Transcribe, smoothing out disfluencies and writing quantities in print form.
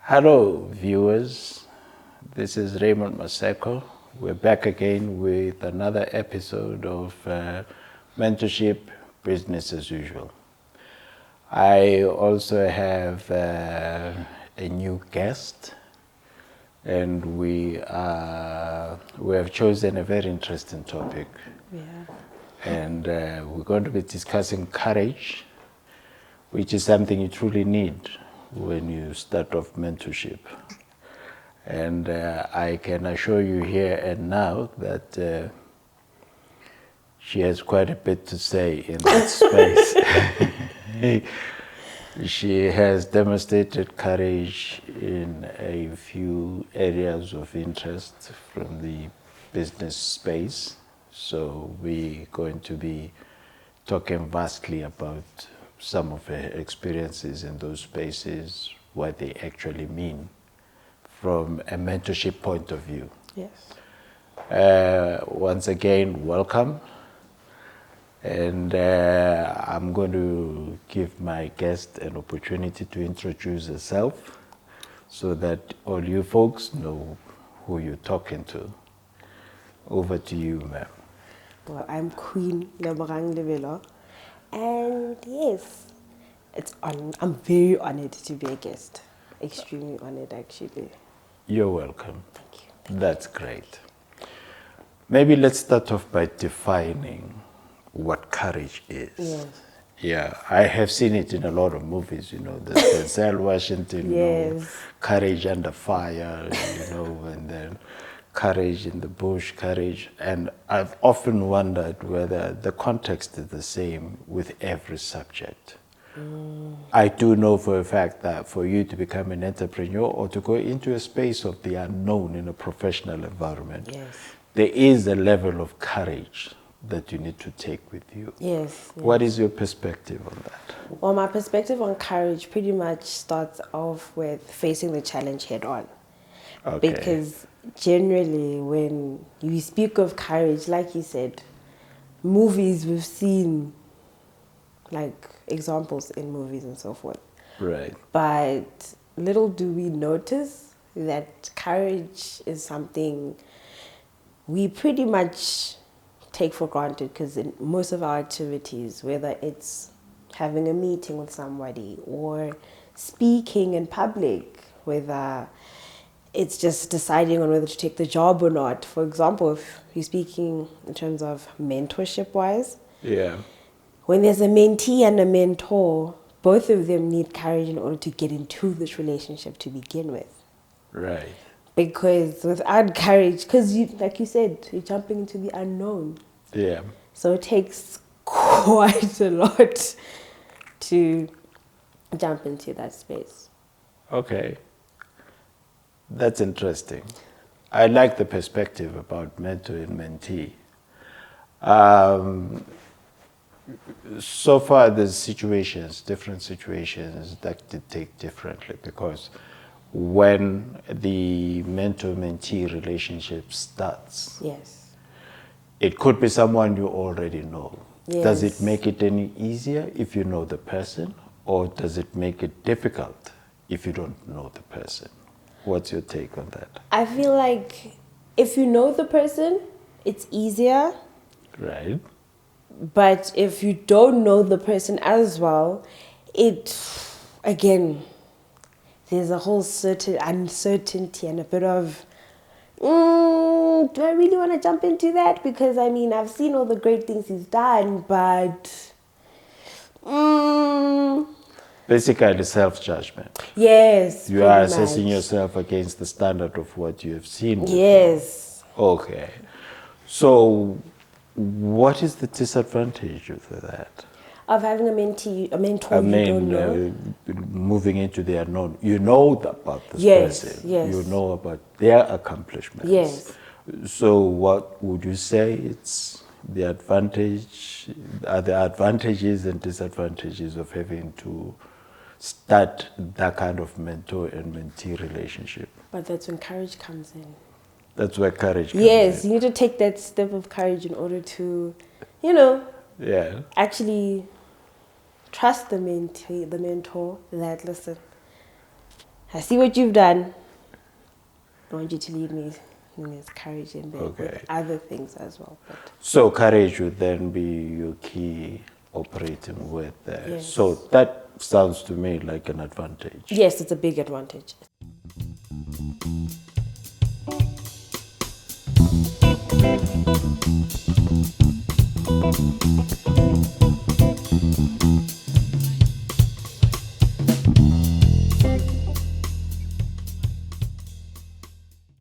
Hello, viewers. This is Raymond Maseko. We're back again with another episode of Mentorship Business as Usual. I also have a new guest, and we have chosen a very interesting topic. Yeah. And we're going to be discussing courage, which is something you truly need when you start off mentorship. And I can assure you here and now that she has quite a bit to say in that space. She has demonstrated courage in a few areas of interest from the business space. So we're going to be talking vastly about some of her experiences in those spaces, what they actually mean from a mentorship point of view. Yes. Once again, welcome. And I'm going to give my guest an opportunity to introduce herself so that all you folks know who you're talking to. Over to you, ma'am. Well, I'm Queen Leborang Lebelo. And yes, I'm very honored to be a guest. Extremely honored, actually. You're welcome. Thank you. That's great. Maybe let's start off by defining what courage is. Yes. Yeah, I have seen it in a lot of movies, the Denzel Washington, Yes. Courage Under Fire, and then Courage in the Bush, Courage. And I've often wondered whether the context is the same with every subject. I do know for a fact that for you to become an entrepreneur or to go into a space of the unknown in a professional environment, Yes. there is a level of courage that you need to take with you. Yes. What is your perspective on that? Well, my perspective on courage pretty much starts off with facing the challenge head on. Okay. Because generally, when you speak of courage, like you said, movies we've seen, like examples in movies and so forth. Right. But little do we notice that courage is something we pretty much take for granted, because in most of our activities, whether it's having a meeting with somebody or speaking in public, whether it's just deciding on whether to take the job or not. For example, if you're speaking in terms of mentorship wise, Yeah. when there's a mentee and a mentor, both of them need courage in order to get into this relationship to begin with. Right. Because without courage, because like you said, you're jumping into the unknown. Yeah. So it takes quite a lot to jump into that space. Okay. That's interesting. I like the perspective about mentor and mentee. So far, there's different situations that dictate differently, because when the mentor-mentee relationship starts, Yes. it could be someone you already know. Yes. Does it make it any easier if you know the person, or does it make it difficult if you don't know the person? What's your take on that? I feel like if you know the person, it's easier. Right. But if you don't know the person as well, again, there's a whole certain uncertainty and a bit of, do I really want to jump into that? Because, I mean, I've seen all the great things he's done, but, Basically, self-judgment. yes, You are pretty assessing much. yourself against the standard of what you have seen before. Yes. Okay. So, what is the disadvantage of that? Of having a mentor you don't know. Moving into the unknown. You know about this Yes, person. yes. You know about their accomplishments. Yes. So, what would you say it's the advantage, are the advantages and disadvantages of having to start that kind of mentor and mentee relationship? But that's when courage comes in. That's where courage comes Yes, in. you need to take that step of courage in order to, Yeah. actually trust the mentor that, listen, I see what you've done. I want you to lead me in this courage and then Okay. with other things as well. But So courage would then be your key operating word there. Yes. So that sounds to me like an advantage. yes, it's a big advantage.